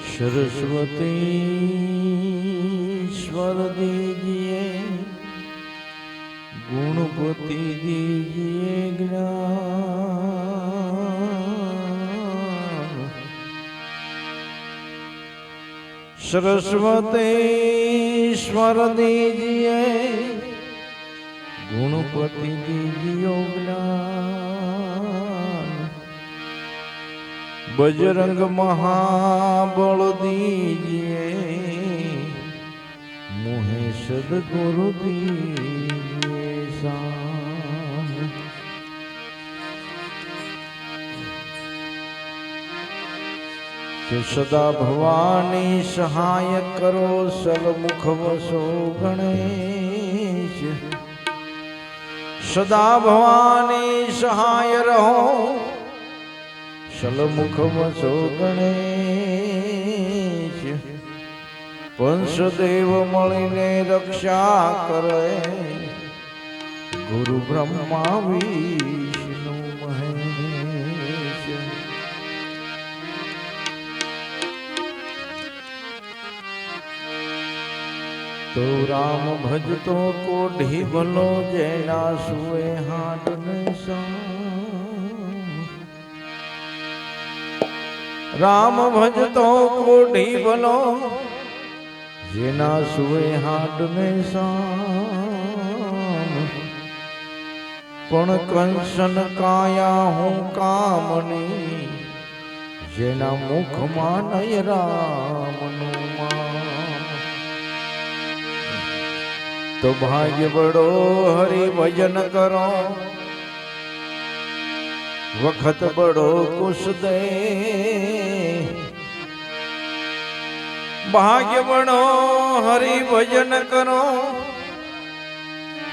सरस्वतीश्वर दीजिए, गुणपति दीजिए ज्ञान। सरस्वतीश्वर दीजिए, गुणपति दीजिए ज्ञान। बजरंग महाबल दीजिए, मुहे सदगुरु दीजिए शान। तो सदा भवानी सहाय करो, सलमुख वसो गणेश। सदा भवानी सहाय रहो, सलमुख वसो गणेश। पंचदेव मळीने रक्षा करे, गुरु ब्रह्मा विष्णु महेश। तो राम भजतो कोढ़ी भलो, जेना सुए हाथ ने राम भजतो कोढ़ी भलो, जेना सुए हाड ने शान। पण कंसन काया हूँ कामनी, जेना मुख मानय राम नु मान। तो भाग्य बड़ो हरि भजन करो, वखत बड़ो कुछ दे। भाग्य बड़ो हरि भजन करो,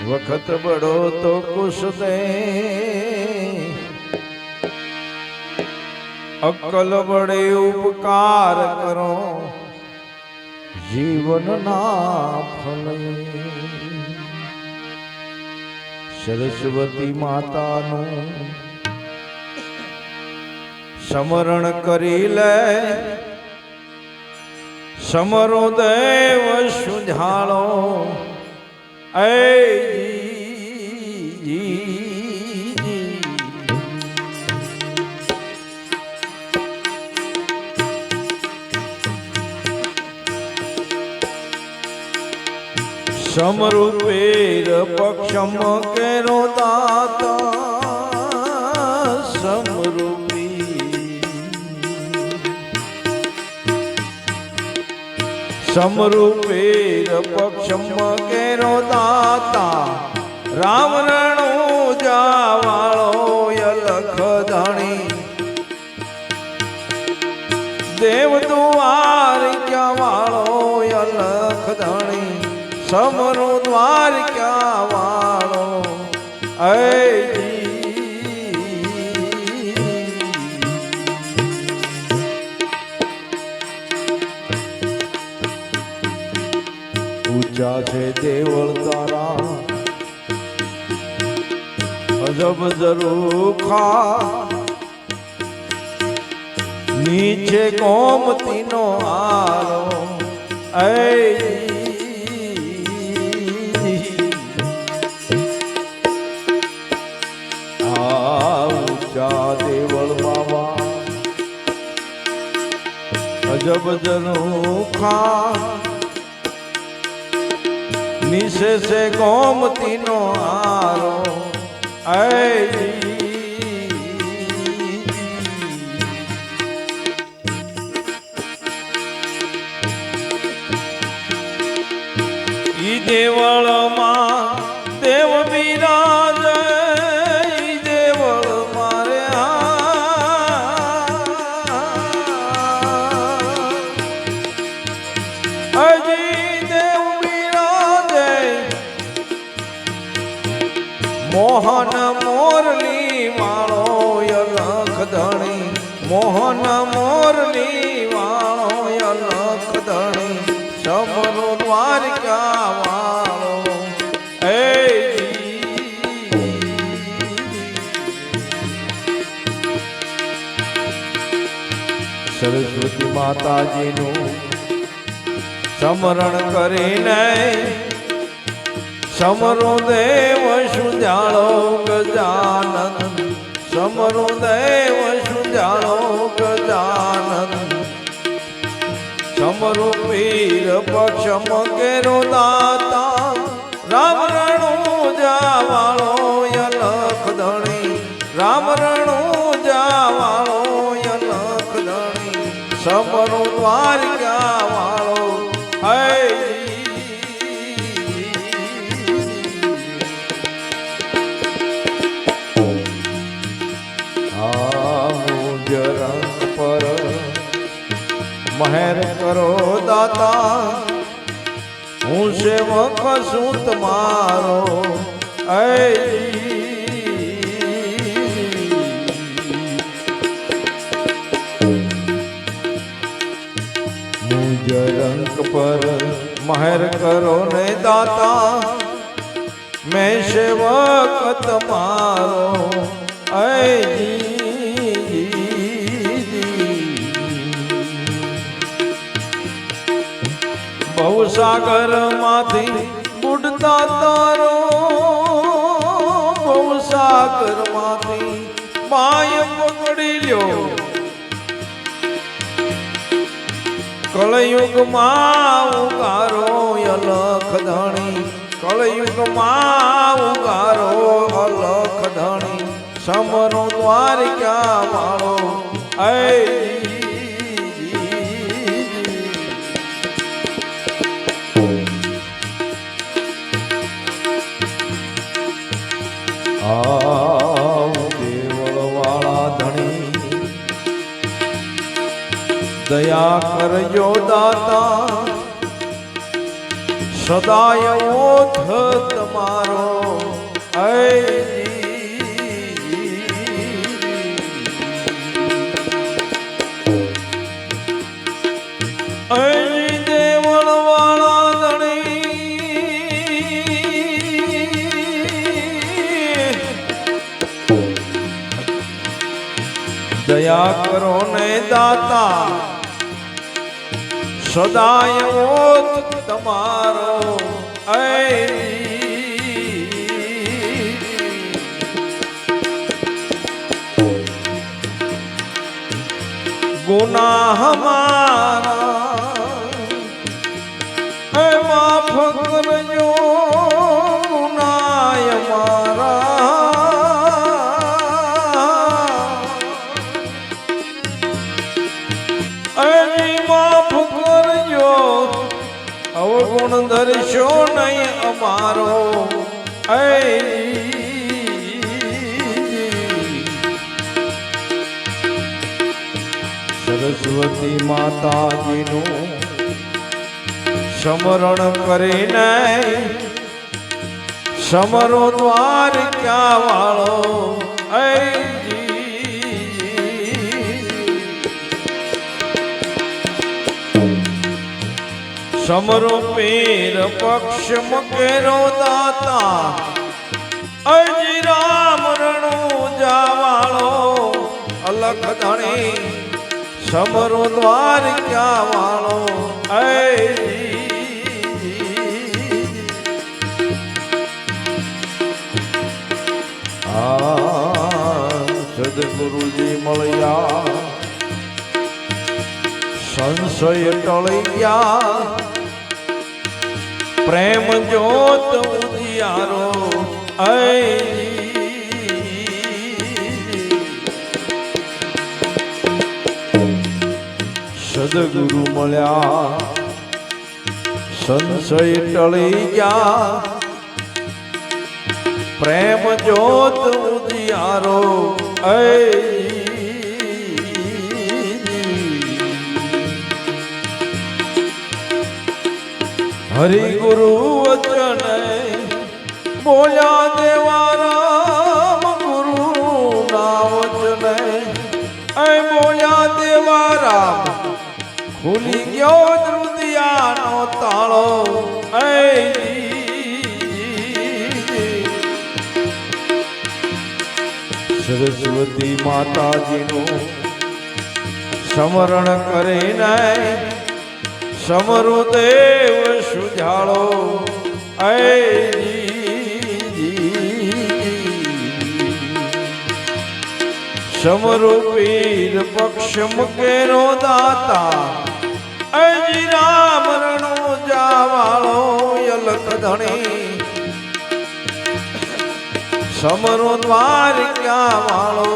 वखत बड़ो तो कुछ दे। अक्कल बड़े उपकार करो, जीवन ना फले। सरस्वती माता नु समरण करी ले, समरो देव सुझालो। ऐ जी जी समरूपेर पक्षम केरो दाता, समरूपी समरूपेर पक्षम केरो दाता। राम रणु जावाळो अलख धणी, देव द्वार क्या वाळो अलख धणी। समरो द्वार क्या वाळो ऐ ऊंचा छे देवल तारा, अजब जरूखा। नीचे गोमती नो आरो ऐ ऊंचा देवल बाबा, अजब जरूखा। निशे से गोमती नो आरो ऐ ई देवल मां देव विराज, ई देवल मारे अजी देव मोहन मोरली वाळो अलख धणी। मोहन मोरली वाळो अलख धणी। समरो द्वारका वाळो ऐ સરસ્વતી માતાજીનું સ્મરણ કરીને સમરો દેવ સુજાળો ગજાનંદ, સમરો દેવ સુજાળો ગજાનંદ, સમરો પીર પક્ષ મકેરો દાતા, રામ રણુ જાવાળો યલખ ધણી, રામ રણુ જાવાળો યલખ ધણી, સમરો દ્વારકા વાળો હૈ પર મહેર કરો દાતા, હું સેવક છું તમારો મુજ રંગ પર મહેર કરો ને દાતા, મેં સેવક તમારો ભવ સાગર માંથી બુડતા તારો, ભવ સાગર માંથી માય પકડી લ્યો, કળયુગ માં ઉગારો અલખ ધણી, કળયુગ માં ઉગારો અલખ ધણી, સમરો દ્વારકા વાળો દેવળ વાળા ધણી, દયા કરજો દાતા, સદાય ઓથ તમારો દેવળ વાળા ધણી, દયા કરો ને દાતા, સદાય ઓત તમારો ગુનાહ મારા માફ કરજો, ગુનાય માફ કરજો, અવગુણ ધરશો નહીં અમારો સરસ્વતી માતાજીનું સ્મરણ કરીને સમરો દ્વારકા વાળો સમરો પીર પક્ષ મકેરો દાતા, અજી રામ રણુ જાવાળો અલખ ધણી, સમરો દ્વારકા વાળો સદગુરુજી મળ્યા, સંશય ટળી ગયા, પ્રેમ જ્યોત ઉદિયારો સદગુરુ મળ્યા, સંશય ટળી ગયા, પ્રેમ જ્યોત ઉદિયારો હરિ ગુરુ વચન બોલ્યા દેવા રામ, ગુરુ ના વચન બોલ્યા દેવા રામ, ખુલી ગયો દુનિયાનો તાળો સરસ્વતી માતાજીનું સમરણ કરીને સમરુ દેવ સુજાળો સમરુ પીર પક્ષ મુકેરો દાતા અજી રામ રણો જાવાળો યલખ ધણી સમરો દ્વારિકા વાળો